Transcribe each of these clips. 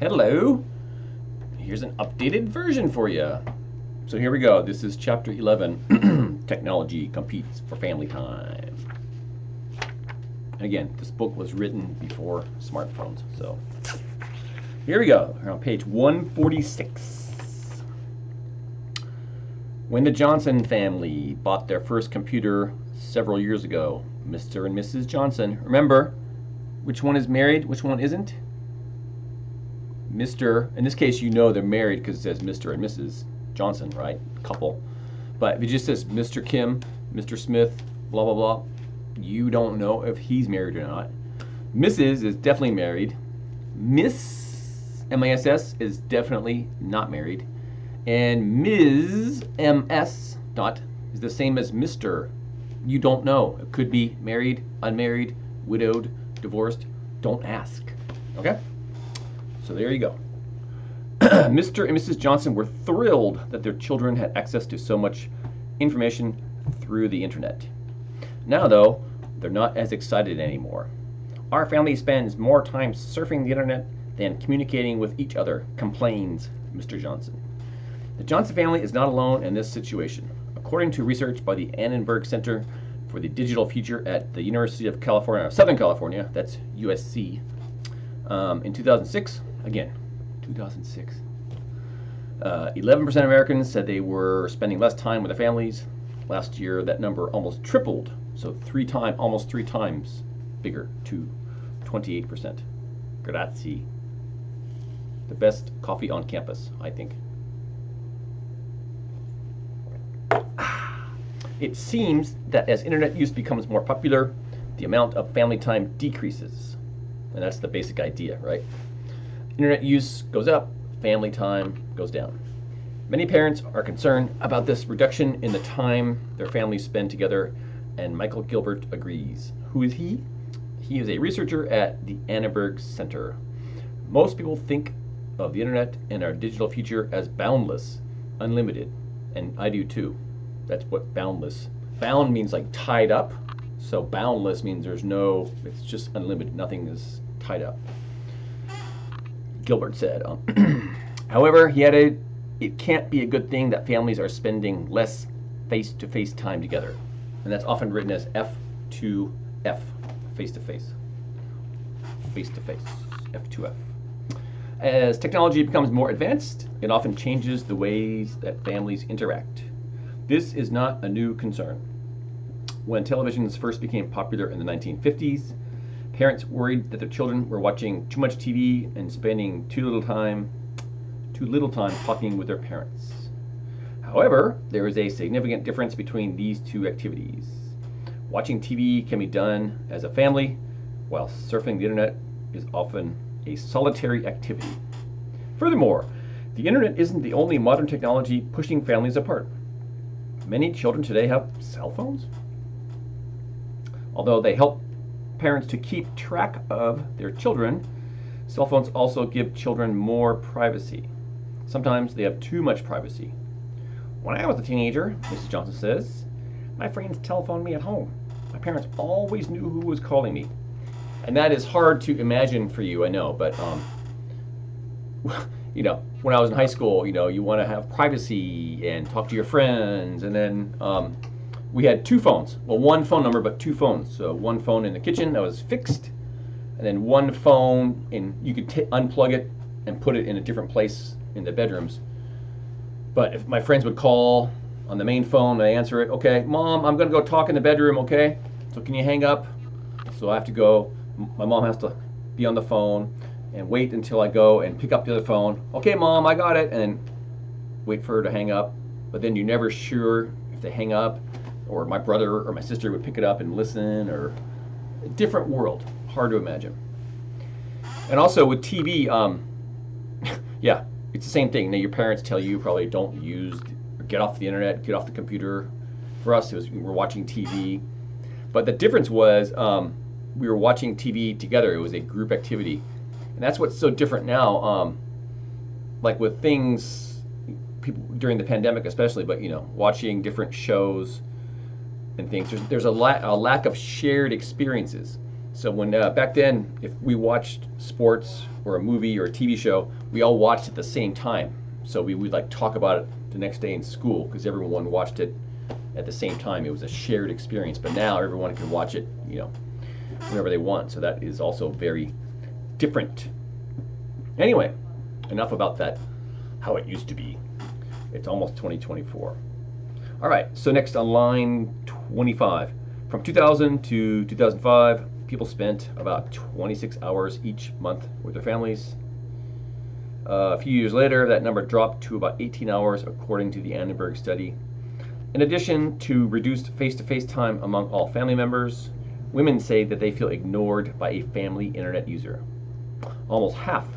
Hello. Here's an updated version for you. So here we go. This is chapter 11. Technology competes for family time. And again, this book was written before smartphones. So here we go. We're on page 146. When the Johnson family bought their first computer several years ago, Mr. and Mrs. Johnson, remember which one is married, which one isn't? Mr. In this case, you know they're married because it says Mr. and Mrs. Johnson, right? Couple. But if it just says Mr. Kim, Mr. Smith, blah, blah, blah, you don't know if he's married or not. Mrs. is definitely married. Miss, M-I-S-S, is definitely not married. And Ms. M-S, not, is the same as Mr. You don't know. It could be married, unmarried, widowed, divorced. Don't ask. Okay? So there you go. Mr. and Mrs. Johnson were thrilled that their children had access to so much information through the internet. Now, though, they're not as excited anymore. Our family spends more time surfing the internet than communicating with each other, complains Mr. Johnson. The Johnson family is not alone in this situation. According to research by the Annenberg Center for the Digital Future at the University of California, Southern California, that's USC, in 2006, again, 2006, 11% of Americans said they were spending less time with their families. Last year, that number almost tripled, so almost three times bigger, to 28%. Grazie. The best coffee on campus, I think. It seems that as internet use becomes more popular, the amount of family time decreases. And that's the basic idea, right? Internet use goes up, family time goes down. Many parents are concerned about this reduction in the time their families spend together, and Michael Gilbert agrees. Who is he? He is a researcher at the Annenberg Center. Most people think of the internet and our digital future as boundless, unlimited, and I do too. That's what boundless. Bound means like tied up, so boundless means it's just unlimited, nothing is tied up. Gilbert said. However, he added, it can't be a good thing that families are spending less face-to-face time together. And that's often written as F2F, face-to-face. Face-to-face, F2F. As technology becomes more advanced, it often changes the ways that families interact. This is not a new concern. When televisions first became popular in the 1950s, parents worried that their children were watching too much TV and spending too little time talking with their parents. However, there is a significant difference between these two activities. Watching TV can be done as a family, while surfing the internet is often a solitary activity. Furthermore, the internet isn't the only modern technology pushing families apart. Many children today have cell phones. Although they help parents to keep track of their children, cell phones also give children more privacy. Sometimes they have too much privacy. When I was a teenager, Mrs. Johnson says, my friends telephoned me at home. My parents always knew who was calling me. And that is hard to imagine for you, I know, but when I was in high school, you want to have privacy and talk to your friends, and then we had two phones. Well, one phone number, but two phones. So one phone in the kitchen that was fixed, and then one phone you could unplug it and put it in a different place in the bedrooms. But if my friends would call on the main phone, I answer it, okay, Mom, I'm gonna go talk in the bedroom, okay? So can you hang up? So I have to go, my mom has to be on the phone and wait until I go and pick up the other phone. Okay, Mom, I got it, and then wait for her to hang up. But then you're never sure if they hang up, or my brother or my sister would pick it up and listen, or a different world, hard to imagine. And also with TV, yeah, it's the same thing. Now your parents tell you probably don't use, or get off the internet, get off the computer. For us, we're watching TV. But the difference was we were watching TV together. It was a group activity. And that's what's so different now, like with things, people during the pandemic especially, but watching different shows and things. There's a lack of shared experiences. So when back then, if we watched sports or a movie or a TV show, we all watched at the same time. So we would like talk about it the next day in school because everyone watched it at the same time. It was a shared experience. But now everyone can watch it, whenever they want. So that is also very different. Anyway, enough about that, how it used to be. It's almost 2024. All right, so next on line 25. From 2000 to 2005, people spent about 26 hours each month with their families. A few years later, that number dropped to about 18 hours, according to the Annenberg study. In addition to reduced face-to-face time among all family members, women say that they feel ignored by a family internet user. Almost half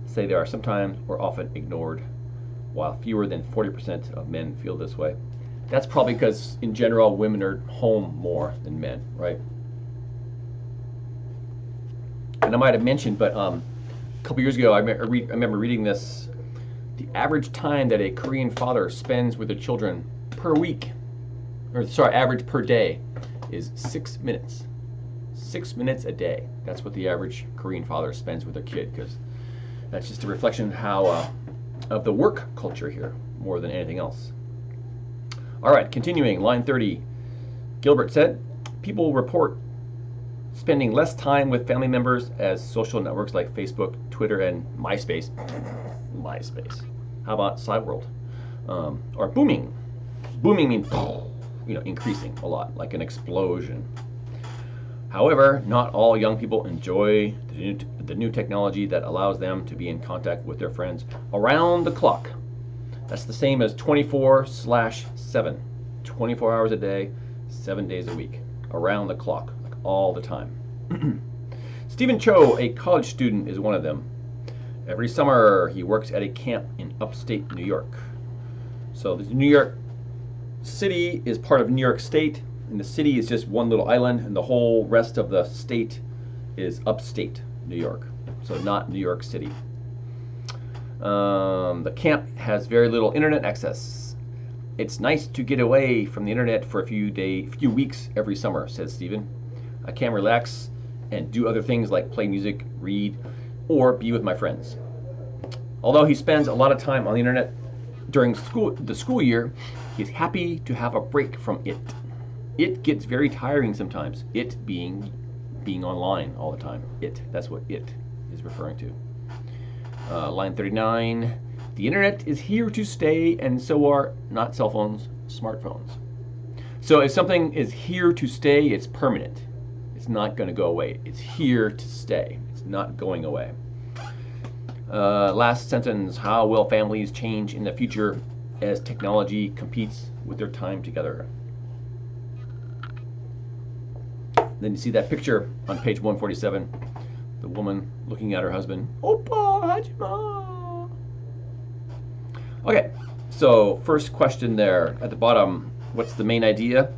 say they are sometimes or often ignored, while fewer than 40% of men feel this way. That's probably because, in general, women are home more than men, right? And I might have mentioned, but a couple years ago, I remember reading this. The average time that a Korean father spends with their children per week, average per day, is 6 minutes. 6 minutes a day. That's what the average Korean father spends with their kid, because that's just a reflection of the work culture here more than anything else. All right, continuing, line 30. Gilbert said, people report spending less time with family members as social networks like Facebook, Twitter, and MySpace. How about Cyworld? Are booming. Booming means, increasing a lot, like an explosion. However, not all young people enjoy the new technology that allows them to be in contact with their friends around the clock. That's the same as 24/7. 24 hours a day, 7 days a week, around the clock, like all the time. Stephen Cho, a college student, is one of them. Every summer, he works at a camp in upstate New York. So the New York City is part of New York State, and the city is just one little island, and the whole rest of the state is upstate New York, so not New York City. The camp has very little internet access. It's nice to get away from the internet for a few weeks every summer, says Stephen. I can relax and do other things like play music, read, or be with my friends. Although he spends a lot of time on the internet during the school year, he's happy to have a break from it. It gets very tiring sometimes, it being online all the time. That's what it is referring to. Line 39, the internet is here to stay, and so are not cell phones, smartphones. So if something is here to stay, it's permanent. It's not going to go away. It's here to stay. It's not going away. Last sentence, how will families change in the future as technology competes with their time together? Then you see that picture on page 147, the woman looking at her husband. Oppa, Hajima. Okay, so first question there at the bottom, what's the main idea?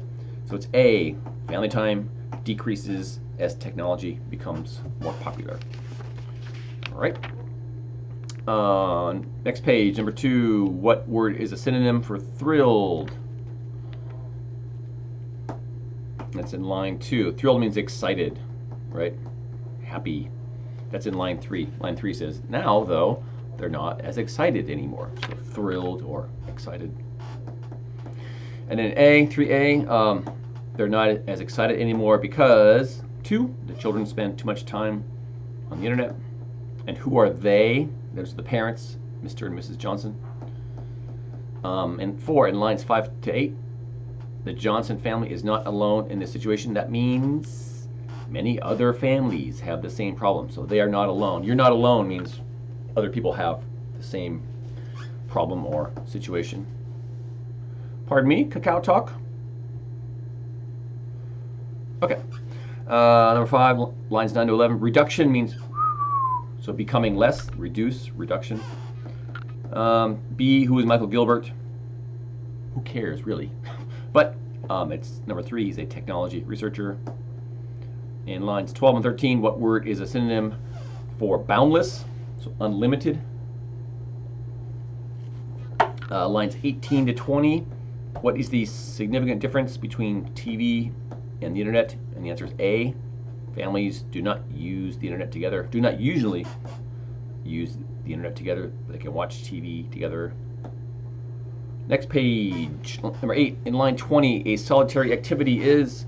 So it's A, family time decreases as technology becomes more popular. All right. Next page, number 2, what word is a synonym for thrilled? That's in line 2. Thrilled means excited, right? Happy. That's in line 3. Line 3 says, now, though, they're not as excited anymore. So thrilled or excited. And then 3A, they're not as excited anymore because, 2, the children spend too much time on the internet. And who are they? Those are the parents, Mr. and Mrs. Johnson. And 4, in lines 5 to 8, the Johnson family is not alone in this situation. That means many other families have the same problem. So they are not alone. You're not alone means other people have the same problem or situation. Pardon me, Cacao Talk? Okay. Number 5, lines 9 to 11. Reduction means, so becoming less, reduce, reduction. B, who is Michael Gilbert? Who cares, really? But it's number 3, he's a technology researcher. In lines 12 and 13, what word is a synonym for boundless? So unlimited. Lines 18 to 20, what is the significant difference between TV and the internet? And the answer is A. Families do not use the internet together. Do not usually use the internet together. They can watch TV together. Next page, number 8. In line 20, a solitary activity is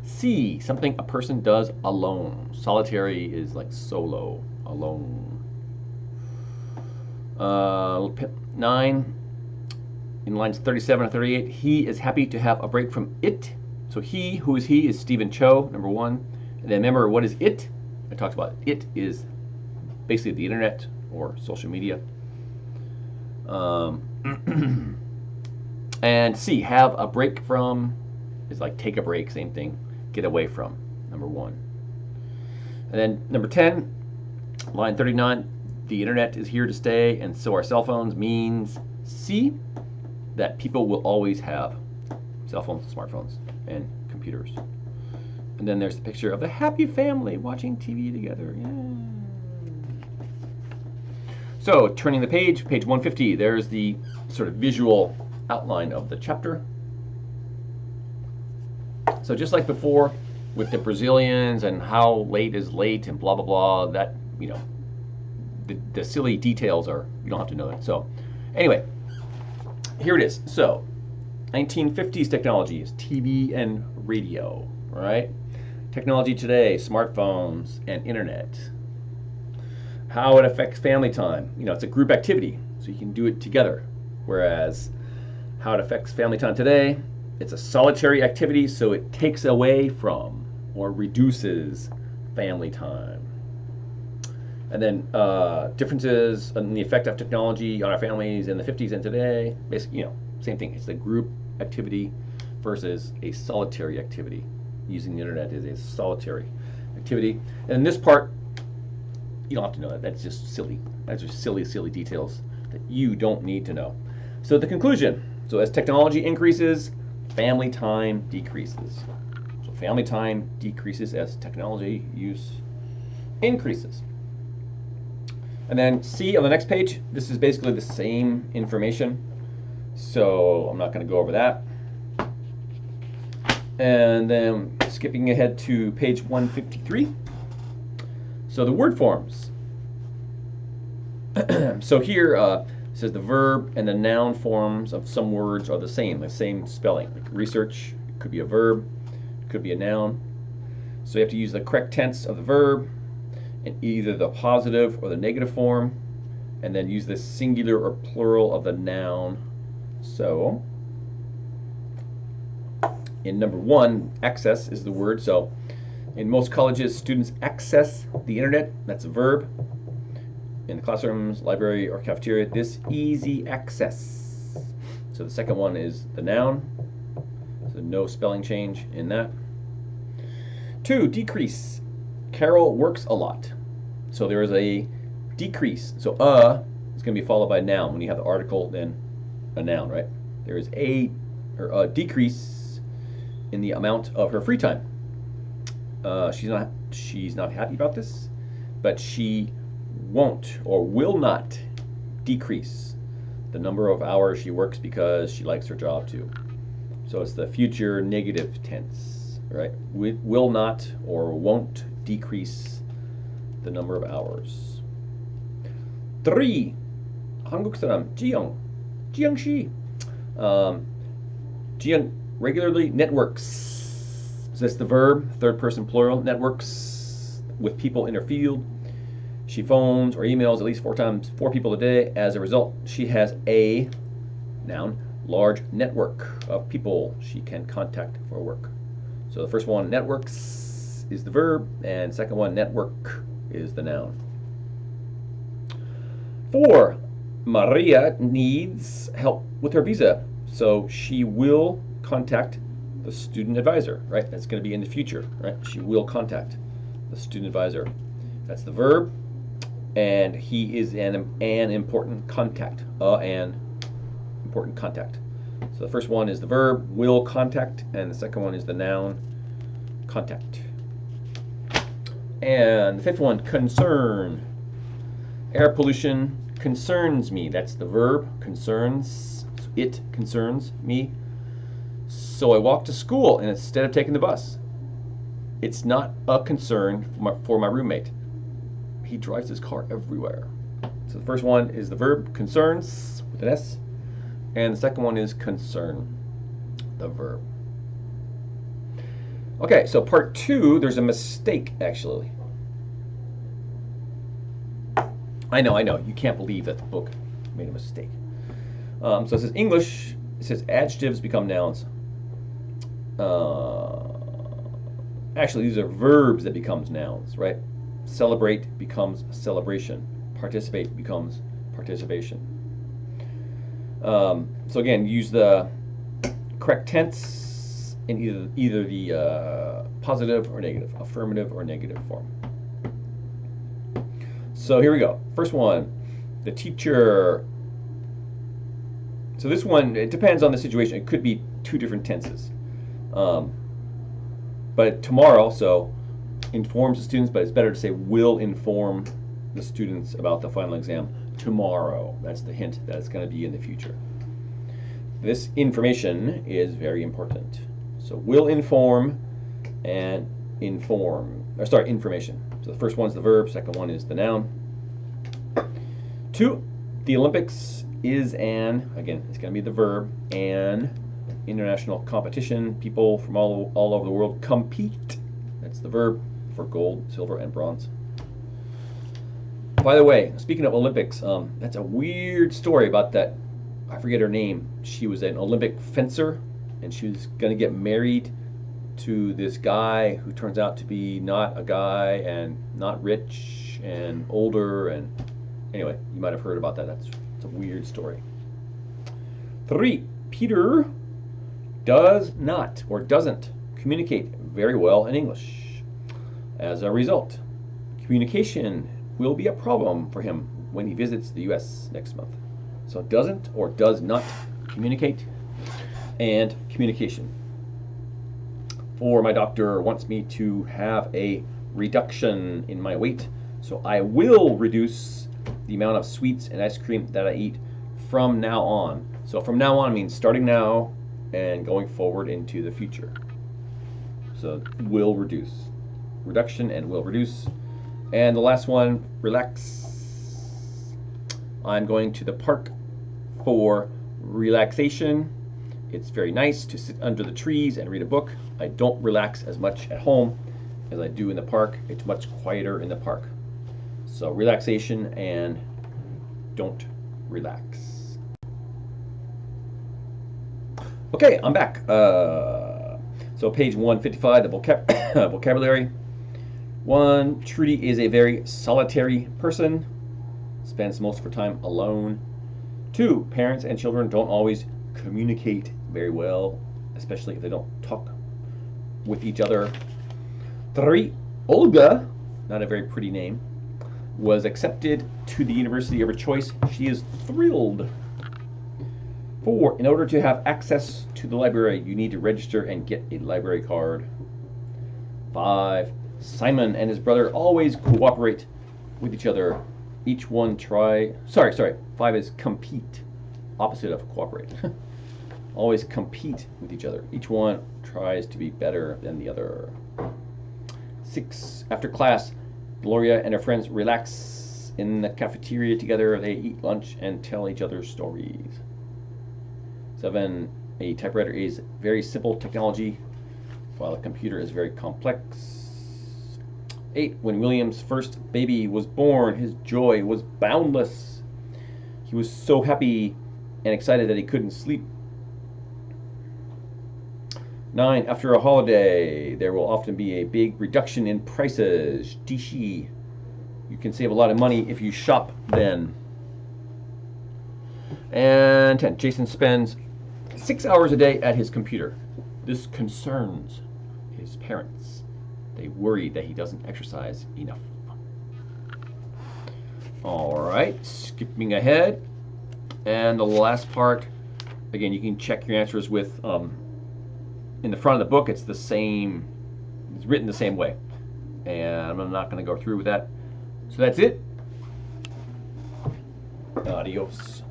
C. Something a person does alone. Solitary is like solo, alone. 9. In lines 37 and 38, he is happy to have a break from it. So he, who is he, is Stephen Cho, number 1. And then remember, what is it? I talked about it is basically the internet or social media. And C, have a break from is like take a break, same thing. Get away from, number 1. And then number 10, line 39, the internet is here to stay, and so are cell phones, means C, that people will always have cell phones, smartphones, and computers. And then there's the picture of the happy family watching TV together. Yeah. So turning the page, page 150, there's the sort of visual outline of the chapter. So just like before with the Brazilians and how late is late and blah, blah, blah, that, you know, the silly details are, you don't have to know that. So anyway, here it is. So 1950s technology is TV and radio, right? Technology today, smartphones and internet. How it affects family time. You know, it's a group activity, so you can do it together. Whereas how it affects family time today, it's a solitary activity, so it takes away from or reduces family time. And then differences in the effect of technology on our families in the 50s and today. Basically, you know, same thing. It's a group activity versus a solitary activity. Using the internet is a solitary activity. And in this part, you don't have to know that. That's just silly. That's just silly, silly details that you don't need to know. So the conclusion. So as technology increases, family time decreases. So family time decreases as technology use increases. And then C on the next page, this is basically the same information. So I'm not going to go over that. And then skipping ahead to page 153. So the word forms. So here it says the verb and the noun forms of some words are the same spelling. Like research, it could be a verb, it could be a noun. So you have to use the correct tense of the verb in either the positive or the negative form, and then use the singular or plural of the noun. So in number 1, access is the word. So in most colleges, students access the internet. That's a verb. In the classrooms, library, or cafeteria, this easy access. So the second one is the noun. So no spelling change in that. 2, decrease. Carol works a lot. So there is a decrease. So is going to be followed by a noun. When you have the article, then a noun, right? There is a decrease in the amount of her free time. She's not happy about this, but she won't or will not decrease the number of hours she works because she likes her job too. So it's the future negative tense, right? Will not or won't decrease the number of hours. 3. 한국 사람 지영씨. 지영 regularly networks. So that's the verb, third person plural, networks with people in her field. She phones or emails at least 4 people a day. As a result, she has a noun, large network of people she can contact for work. So the first one, networks, is the verb, and second one, network, is the noun. 4, Maria needs help with her visa, so she will contact the student advisor, right? That's going to be in the future, right? She will contact the student advisor. That's the verb, and he is an important contact, an important contact. So the first one is the verb, will contact, and the second one is the noun, contact. And the fifth one, concern. Air pollution concerns me. That's the verb, concerns. It concerns me. So I walk to school instead of taking the bus. It's not a concern for my roommate. He drives his car everywhere. So the first one is the verb concerns with an S, and the second one is concern, the verb. Okay, so part 2, there's a mistake actually. I know, you can't believe that the book made a mistake. So it says English, it says adjectives become nouns. Actually, these are verbs that becomes nouns, right? Celebrate becomes celebration. Participate becomes participation. So again, use the correct tense in either the positive or negative, affirmative or negative form. So here we go. First one, the teacher. So this one, it depends on the situation. It could be 2 different tenses. But tomorrow, so informs the students, but it's better to say will inform the students about the final exam tomorrow. That's the hint that it's going to be in the future. This information is very important. So will inform and information. So the first one's the verb, second one is the noun. 2, the Olympics is again, it's going to be the verb, an international competition. People from all over the world compete. That's the verb for gold, silver, and bronze. By the way, speaking of Olympics, that's a weird story about that. I forget her name. She was an Olympic fencer, and she was going to get married to this guy who turns out to be not a guy and not rich and older. And anyway, you might have heard about that. It's a weird story. 3, Peter does not or doesn't communicate very well in English. As a result, communication will be a problem for him when he visits the US next month. So doesn't or does not communicate, and communication. 4, my doctor wants me to have a reduction in my weight, so I will reduce the amount of sweets and ice cream that I eat from now on. So from now on means starting now and going forward into the future. So will reduce. Reduction and will reduce. And the last one, relax. I'm going to the park for relaxation. It's very nice to sit under the trees and read a book. I don't relax as much at home as I do in the park. It's much quieter in the park. So relaxation and don't relax. Okay, I'm back. So page 155, the vocabulary. 1, Trudy is a very solitary person, spends most of her time alone. 2, parents and children don't always communicate very well, especially if they don't talk with each other. 3, Olga, not a very pretty name, was accepted to the university of her choice. She is thrilled. 4, in order to have access to the library, you need to register and get a library card. 5, Simon and his brother always cooperate with each other. Each one sorry, 5 is compete, opposite of cooperate. Always compete with each other. Each one tries to be better than the other. 6, after class, Gloria and her friends relax in the cafeteria together. They eat lunch and tell each other stories. 7, a typewriter is very simple technology, while a computer is very complex. 8, when William's first baby was born, his joy was boundless. He was so happy and excited that he couldn't sleep. 9, after a holiday, there will often be a big reduction in prices. Dishi. You can save a lot of money if you shop then. And 10, Jason spends 6 hours a day at his computer. This concerns his parents. They worry that he doesn't exercise enough. All right, skipping ahead. And the last part, again, you can check your answers with, in the front of the book, it's the same, it's written the same way. And I'm not going to go through with that. So that's it. Adios.